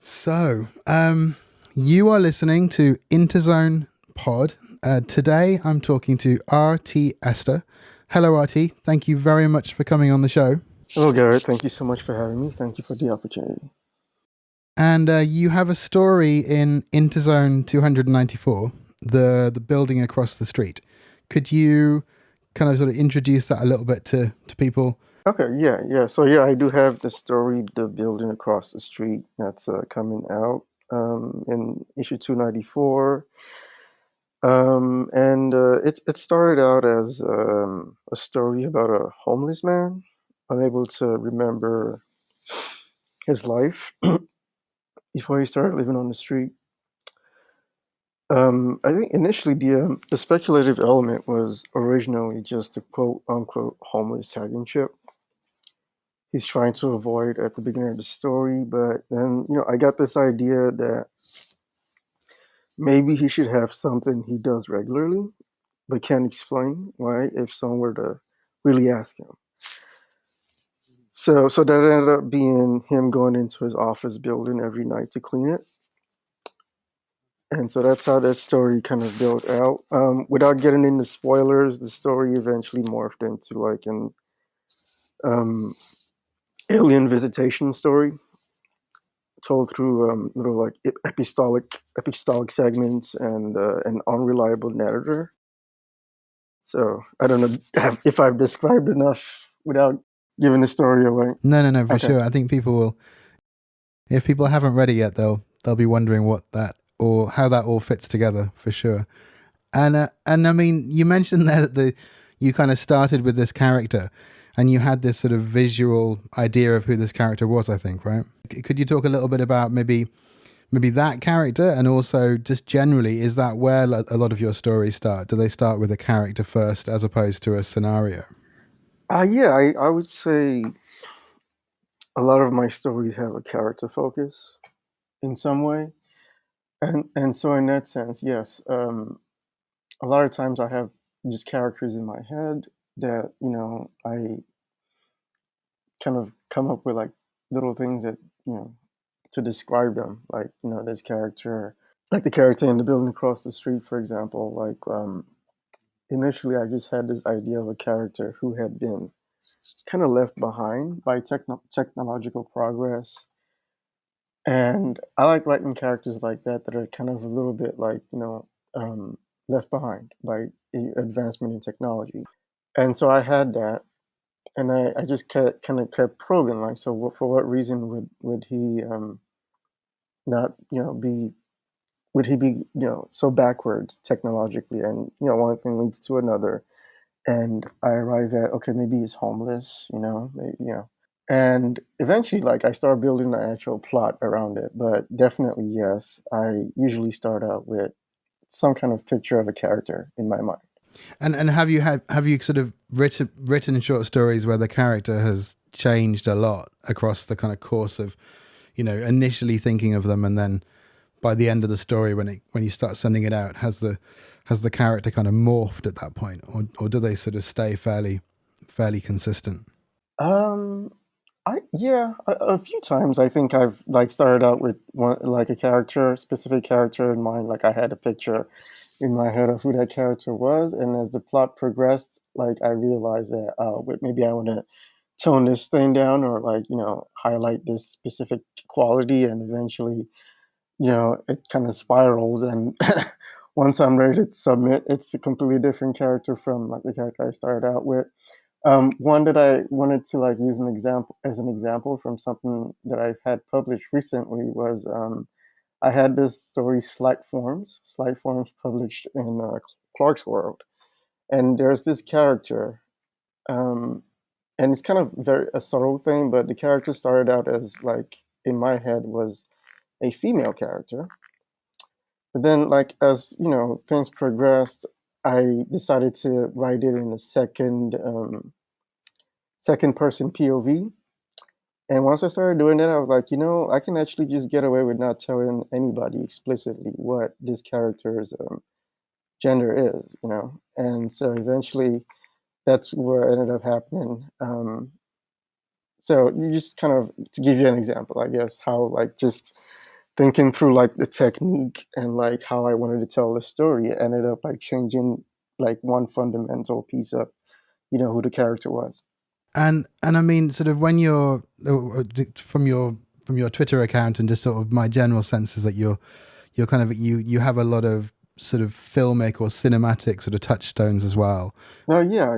So, you are listening to INTERZONE Pod. Today, I'm talking to RT Ester. Hello, RT. Thank you very much for coming on the show. Hello, Gareth. Thank you so much for having me. Thank you for the opportunity. And you have a story in INTERZONE 294, the building across the street. Could you kind of sort of introduce that a little bit to people? Okay, yeah. So, yeah, I do have the story, The Building Across the Street, that's coming out in issue 294. It started out as a story about a homeless man unable to remember his life before he started living on the street. I think initially the speculative element was originally just a quote unquote homeless tagging chip he's trying to avoid at the beginning of the story. But then, I got this idea that maybe he should have something he does regularly, but can't explain why if someone were to really ask him. So that ended up being him going into his office building every night to clean it. And so that's how that story kind of built out. Without getting into spoilers, the story eventually morphed into like an alien visitation story told through little like epistolic segments and an unreliable narrator. So I don't know if I've described enough without giving the story away. No, for Okay. sure. I think people will, if people haven't read it yet, they'll be wondering what that or how that all fits together for sure. And I mean, you mentioned there that you kind of started with this character, and you had this sort of visual idea of who this character was. I think, right? Could you talk a little bit about maybe that character, and also just generally, is that where a lot of your stories start? Do they start with a character first, as opposed to a scenario? Yeah, I would say a lot of my stories have a character focus in some way, and so in that sense, yes. A lot of times I have just characters in my head that I kind of come up with like little things that to describe them, like this character, like the character in The Building Across the Street, for example. Like initially I just had this idea of a character who had been kind of left behind by technological progress, and I like writing characters like that are kind of a little bit like left behind by advancement in technology. And so I had that, and I just kept probing, like, so for what reason would he not be would he be so backwards technologically? And one thing leads to another, and I arrive at, okay, maybe he's homeless, and eventually, like, I start building the actual plot around it. But definitely, yes, I usually start out with some kind of picture of a character in my mind. And have you sort of written short stories where the character has changed a lot across the kind of course of, initially thinking of them, and then by the end of the story, when you start sending it out, has the character kind of morphed at that point, or do they sort of stay fairly consistent? Um, a few times I think I've like started out with one like specific character in mind. Like I had a picture in my head of who that character was, and as the plot progressed, like I realized that maybe I want to tone this thing down, or like highlight this specific quality, and eventually it kind of spirals. And once I'm ready to submit, it's a completely different character from like the character I started out with. One that I wanted to like use as an example from something that I've had published recently was I had this story Slight Forms published in Clark's World, and there's this character, um, and it's kind of very a subtle thing, but the character started out as like in my head was a female character, but then like as things progressed, I decided to write it in a second person POV. And once I started doing that, I was like, I can actually just get away with not telling anybody explicitly what this character's gender is. And so eventually that's where it ended up happening. So you just kind of, to give you an example, I guess, how like just thinking through like the technique and like how I wanted to tell the story, it ended up like changing like one fundamental piece of, who the character was. And I mean, sort of when you're from your Twitter account and just sort of my general sense is that you're kind of you have a lot of sort of filmic or cinematic sort of touchstones as well. No, yeah,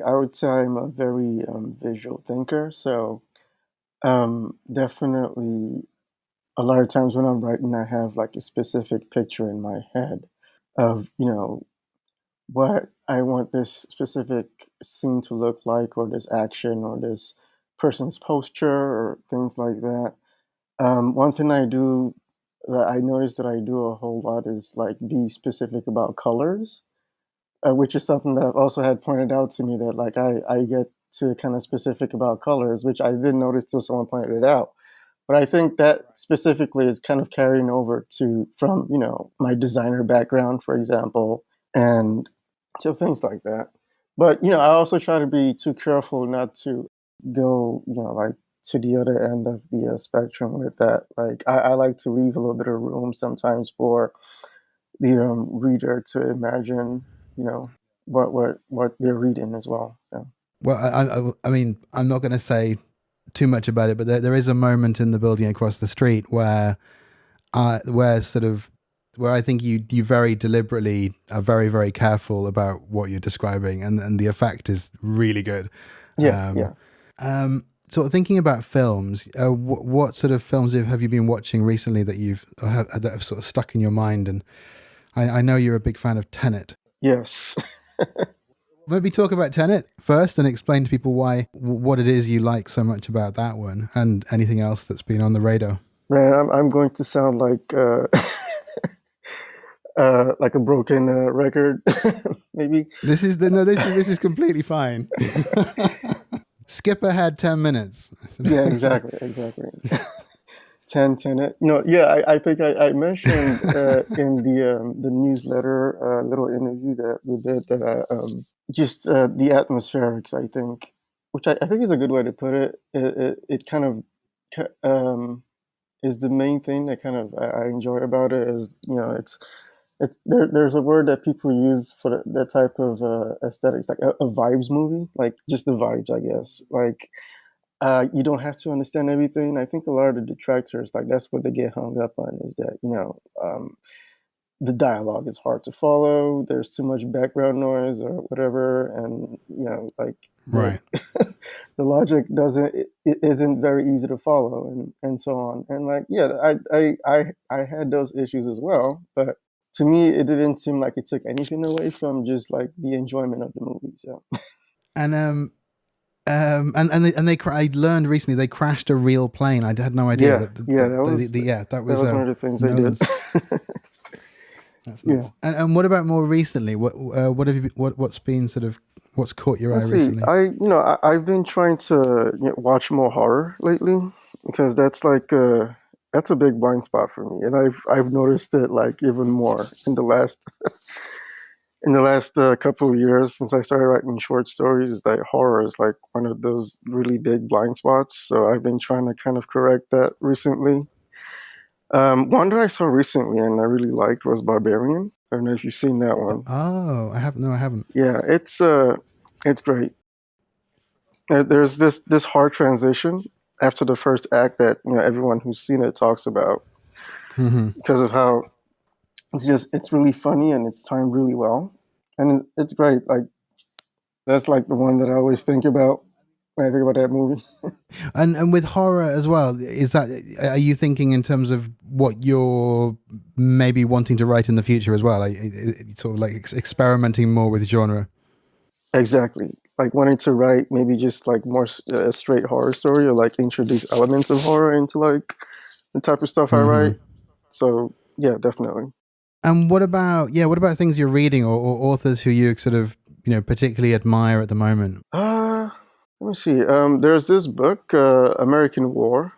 I would say I'm a very visual thinker. So definitely a lot of times when I'm writing, I have like a specific picture in my head of, what I want this specific scene to look like, or this action, or this person's posture, or things like that. One thing I do that I notice that I do a whole lot is like be specific about colors, which is something that I've also had pointed out to me, that like I get to kind of specific about colors, which I didn't notice till someone pointed it out. But I think that specifically is kind of carrying over to from, my designer background, for example, and so things like that. But, I also try to be too careful not to go, like to the other end of the spectrum with that. Like I like to leave a little bit of room sometimes for the reader to imagine, what they're reading as well. Yeah. Well, I mean, I'm not going to say too much about it, but there is a moment in the building across the street where I think you very deliberately are very, very careful about what you're describing, and the effect is really good. Yeah. Sort of thinking about films, what sort of films have you been watching recently that that have sort of stuck in your mind? And I know you're a big fan of Tenet. Yes. Maybe talk about Tenet first and explain to people what it is you like so much about that one, and anything else that's been on the radar. Man, I'm going to sound like like a broken record, maybe. This is completely fine. Skip ahead 10 minutes. Yeah, exactly. TENET. No, yeah, I think I mentioned in the newsletter little interview that we did that just the atmospherics, I think, which I think is a good way to put it. It kind of is the main thing that kind of I enjoy about it is, there's a word that people use for that type of aesthetics, like a vibes movie, like just the vibes, I guess. Like you don't have to understand everything. I think a lot of the detractors, like that's what they get hung up on, is that the dialogue is hard to follow. There's too much background noise or whatever, and like Right. the logic it isn't very easy to follow, and so on. And like, yeah, I had those issues as well, but to me, it didn't seem like it took anything away from just like the enjoyment of the movie. So, And I learned recently they crashed a real plane. I had no idea yeah, that was one of the things they Nolan. did. That's nice. Yeah. And what about more recently? What have you what's been sort of what's caught your eye recently? I've been trying to watch more horror lately, because that's like that's a big blind spot for me, and I've noticed it like even more in the last couple of years since I started writing short stories. That horror is like one of those really big blind spots. So I've been trying to kind of correct that recently. One that I saw recently and I really liked was Barbarian. I don't know if you've seen that one. Oh, I haven't. Yeah, it's great. There's this hard transition after the first act that everyone who's seen it talks about, because of how it's really funny and it's timed really well, and it's great. Like that's like the one that I always think about when I think about that movie. And with horror as well, are you thinking in terms of what you're maybe wanting to write in the future as well? Sort of like experimenting more with genre. Exactly. Like wanting to write maybe just like more a straight horror story, or like introduce elements of horror into like the type of stuff I write. So yeah, definitely. And what about things you're reading, or authors who you sort of particularly admire at the moment? Let me see. There's this book, American War,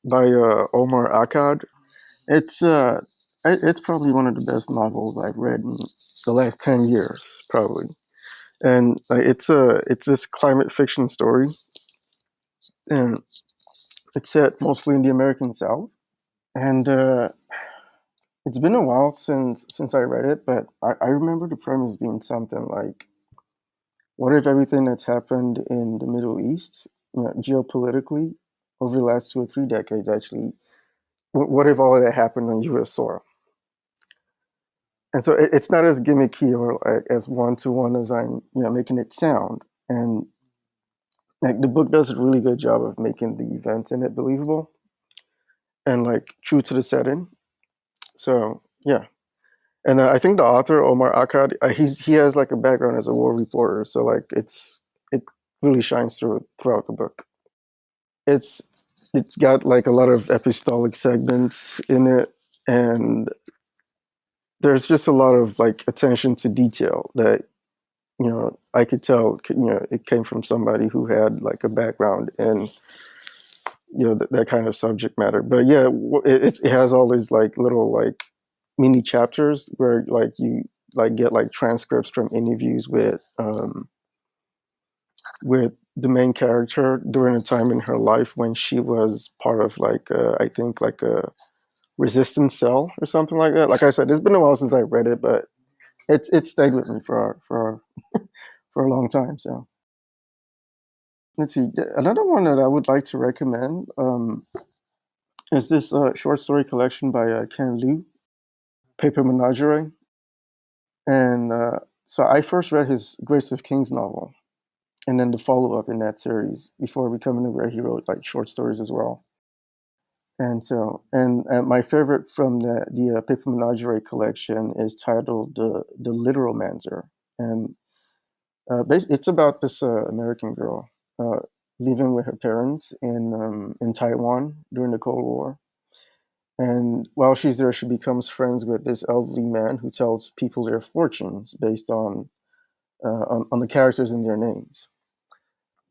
by Omar Akkad. It's probably one of the best novels I've read in the last 10 years, probably. And it's this climate fiction story and it's set mostly in the American South. And it's been a while since I read it, but I remember the premise being something like, what if everything that's happened in the Middle East, geopolitically, over the last 2 or 3 decades, actually, what if all of that happened on U.S. soil? And so it's not as gimmicky or as one-to-one as I'm, making it sound. And like the book does a really good job of making the events in it believable and like true to the setting. So yeah, and I think the author Omar Akkad, he has like a background as a war reporter, so like it really shines throughout the book. It's it's got like a lot of epistolic segments in it, and there's just a lot of like attention to detail that I could tell it came from somebody who had like a background in that kind of subject matter. But yeah, it has all these like little like mini chapters where like you like get like transcripts from interviews with the main character during a time in her life when she was part of like I think like a resistance cell or something like that. Like I said, it's been a while since I read it, but it stayed with me for a long time. So let's see. Another one that I would like to recommend is this short story collection by Ken Liu, Paper Menagerie. And so I first read his Grace of Kings novel, and then the follow up in that series before becoming aware he wrote like short stories as well. And so, and my favorite from the Paper Menagerie collection is titled the Literomancer, and it's about this American girl living with her parents in Taiwan during the Cold War. And while she's there, she becomes friends with this elderly man who tells people their fortunes based on the characters in their names.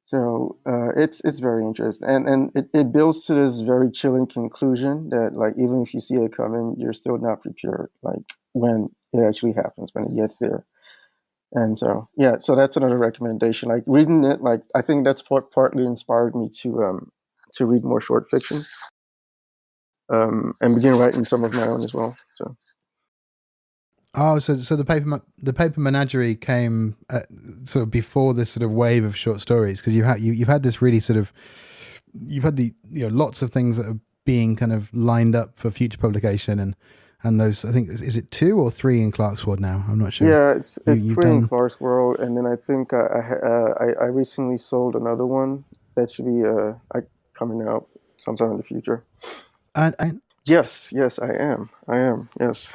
So it's very interesting, and it builds to this very chilling conclusion that like even if you see it coming, you're still not prepared. Like when it actually happens, when it gets there. And so yeah, so that's another recommendation. Like reading it, like I think that's what partly inspired me to read more short fiction and begin writing some of my own as well. So. Oh, so the paper menagerie came sort of before this sort of wave of short stories, because you've had this really sort of, you've had the lots of things that are being kind of lined up for future publication, and those, I think, is it 2 or 3 in Clarkesworld now? I'm not sure. Yeah, it's 3 in Clarkesworld, and then I think I recently sold another one that should be coming out sometime in the future. And yes, I am, yes.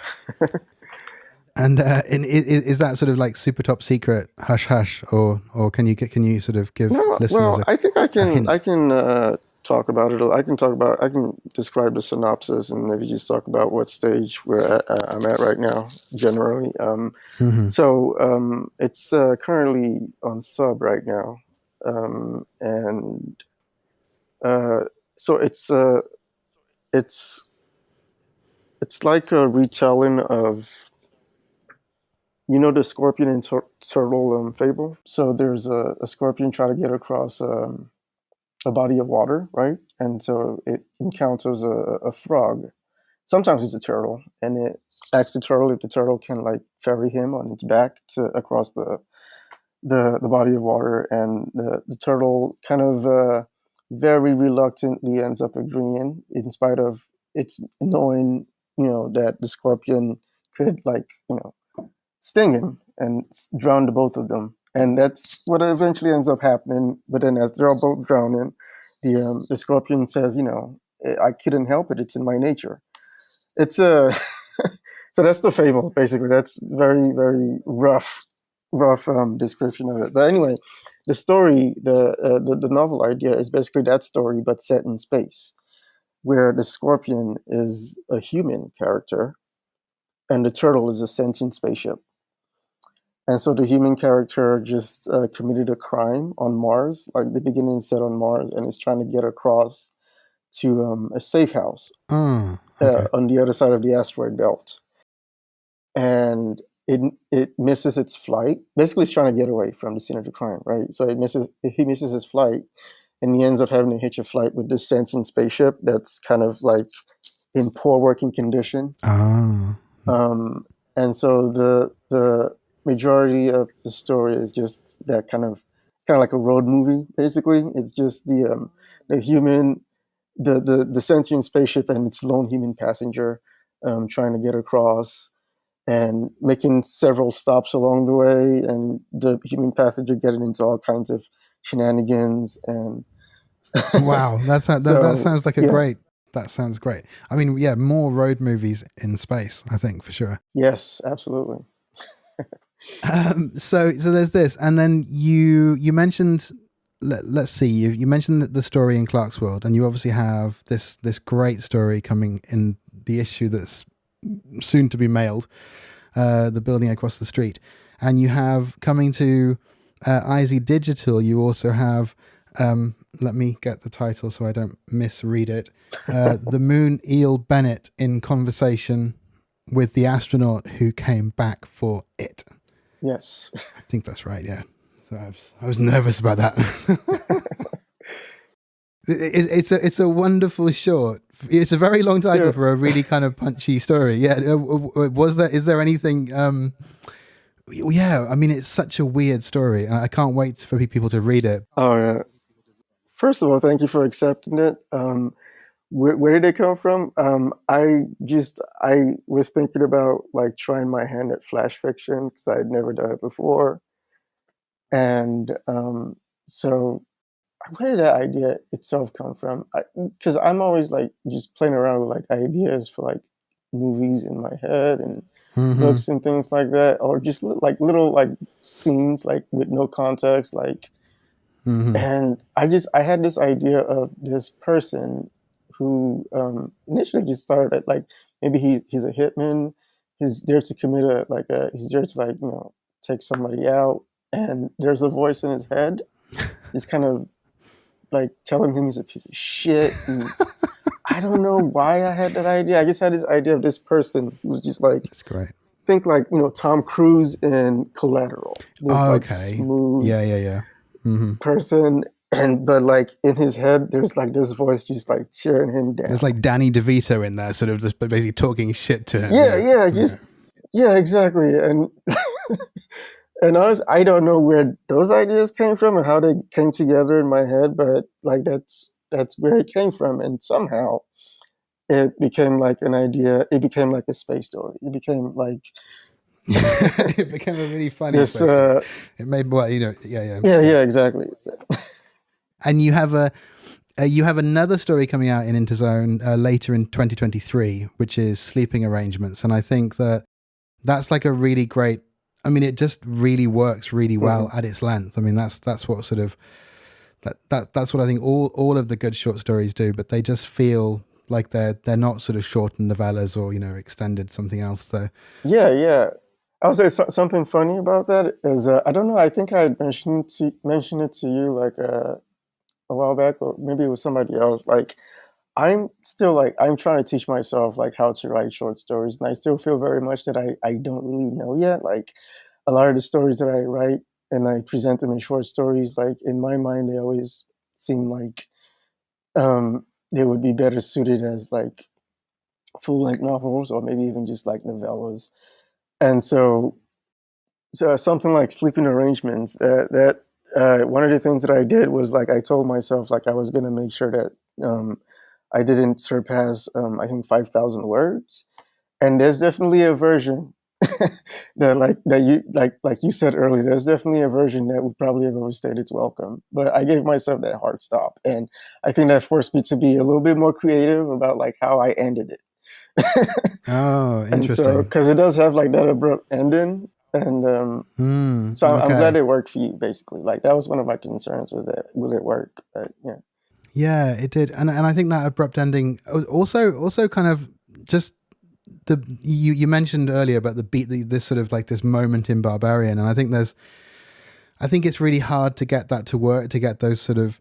And is that sort of like super top secret, hush hush, or can you sort of give listeners? Well, I think I can talk about it. I can describe the synopsis and maybe just talk about what stage where I'm at right now. Generally, so it's currently on sub right now, and so it's like a retelling of the scorpion and turtle fable. So there's a scorpion trying to get across a body of water, right? And so it encounters a frog. Sometimes it's a turtle, and it asks the turtle if the turtle can like ferry him on its back to across the body of water, and the turtle kind of very reluctantly ends up agreeing, in spite of its knowing, that the scorpion could like sting him and drown the both of them. And that's what eventually ends up happening. But then, as they're all both drowning, the scorpion says, I couldn't help it. It's in my nature. It's a so that's the fable, basically. That's very, very rough description of it. But anyway, the story, the novel idea is basically that story, but set in space, where the scorpion is a human character and the turtle is a sentient spaceship. And so the human character just committed a crime on Mars. Like the beginning is set on Mars, and is trying to get across to a safe house okay. on the other side of the asteroid belt. And it misses its flight. Basically, it's trying to get away from the scene of the crime, right? So he misses his flight, and he ends up having to hitch a flight with this sentient spaceship that's kind of like in poor working condition. Ah. And so the majority of the story is just that kind of like a road movie. Basically, it's just the human, the sentient spaceship and its lone human passenger trying to get across and making several stops along the way, and the human passenger getting into all kinds of shenanigans. And Wow, that sounds like a yeah. great. That sounds great. I mean, yeah, more road movies in space, I think, for sure. Yes, absolutely. So there's this, and then you mentioned. Let's see. You mentioned the story in Clark's World, and you obviously have this great story coming in the issue that's soon to be mailed, the building across the street, and you have coming to IZ Digital. You also have. Let me get the title so I don't misread it. The Moon Eel Bennett in conversation with the astronaut who came back for it. Yes. I think that's right, yeah. So I was nervous about that. It's a wonderful short. It's a very long title for a really kind of punchy story. Yeah. Is there anything... yeah, I mean, it's such a weird story. I can't wait for people to read it. Oh, yeah. First of all, thank you for accepting it. Where did it come from? I was thinking about like trying my hand at flash fiction because I had never done it before. And so where did that idea itself come from? Because I'm always like just playing around with like ideas for like movies in my head and books and things like that, or just like little like scenes like with no context, like. And I had this idea of this person who initially just started at like maybe he's a hitman, he's there to commit he's there to like take somebody out, and there's a voice in his head just kind of like telling him he's a piece of shit. And I don't know why I had that idea. I just had this idea of this person who was just like, that's great. Think like Tom Cruise in Collateral. This okay. Smooth, yeah. person, but like in his head there's like this voice just like tearing him down. There's like Danny DeVito in there, sort of just basically talking shit to him. Yeah, exactly. And and I don't know where those ideas came from and how they came together in my head, but like that's where it came from, and somehow it became like an idea. It became like a space story. It became like it became a really funny this, it made yeah, exactly. And you have another story coming out in INTERZONE later in 2023, which is Sleeping Arrangements, and I think that's like a really great. I mean, it just really works really well at its length. I mean, that's what sort of that's what I think all of the good short stories do, but they just feel like they're not sort of shortened novellas or extended something else there. Yeah. I would say something funny about that is I don't know. I think I had mentioned it to you like a while back, or maybe it was somebody else. Like I'm trying to teach myself like how to write short stories, and I still feel very much that I don't really know yet. Like a lot of the stories that I write and I present them in short stories, like in my mind, they always seem like they would be better suited as like full-length novels or maybe even just like novellas. And so something like Sleeping Arrangements, that one of the things that I did was like I told myself like I was going to make sure that I didn't surpass I think 5,000 words. And there's definitely a version that you said earlier. There's definitely a version that would probably have overstayed its welcome. But I gave myself that hard stop, and I think that forced me to be a little bit more creative about like how I ended it. Oh, interesting. And so, because it does have like that abrupt ending, and I'm glad it worked for you. Basically, like that was one of my concerns, was that will it work? But yeah, it did, and I think that abrupt ending also kind of just you mentioned earlier about this sort of like this moment in Barbarian, and I think it's really hard to get that to work, to get those sort of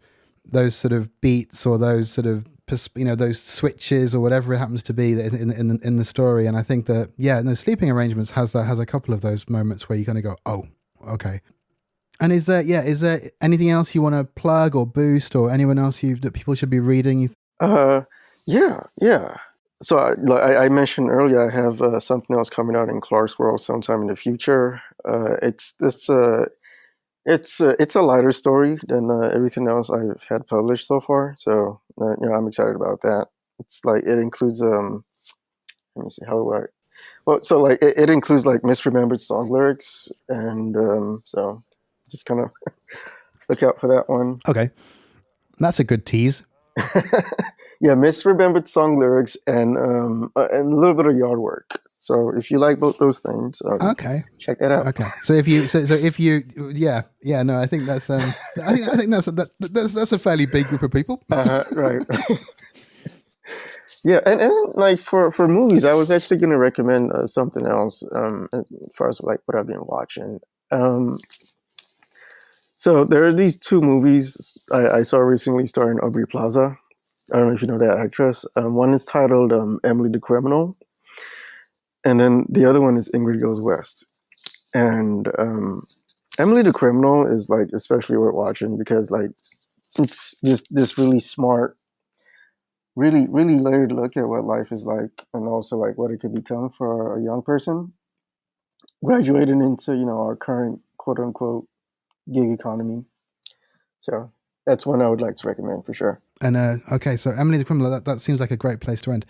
beats or those sort of those switches or whatever it happens to be in the story. And I think that Sleeping Arrangements has a couple of those moments where you kind of go, oh, okay. And is there anything else you want to plug or boost, or anyone else that people should be reading? Yeah. So I mentioned earlier, I have something else coming out in Clark's World sometime in the future. It's a lighter story than everything else I've had published so far. So I'm excited about that. It's like it includes let me see how do I. Well, so like it includes like misremembered song lyrics, and so just kind of look out for that one. Okay, that's a good tease. Yeah, misremembered song lyrics and a little bit of yard work. So if you like both those things, okay, check that out. Okay, so if you no, I think that's I think that's a fairly big group of people. Right. Yeah, and like for movies, I was actually going to recommend something else as far as like what I've been watching. So there are these two movies I saw recently starring Aubrey Plaza. I don't know if you know that actress. One is titled Emily the Criminal, and then the other one is Ingrid Goes West. And Emily the Criminal is like especially worth watching because like it's just this really smart, really layered look at what life is like, and also like what it could become for a young person graduating into our current quote unquote gig economy. So that's one I would like to recommend for sure. And okay, so Emily the Criminal, that seems like a great place to end.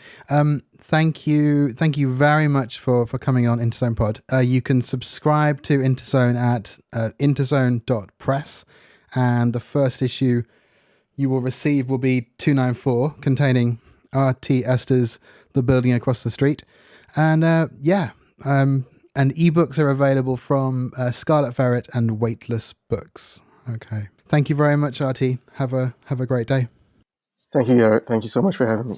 Thank you very much for coming on Interzone Pod. You can subscribe to Interzone at interzone.press, and the first issue you will receive will be 294, containing R.T. Ester's The Building Across the Street. And and ebooks are available from Scarlet Ferret and Weightless Books. Okay. Thank you very much, RT. Have a great day. Thank you, Gareth. Thank you so much for having me.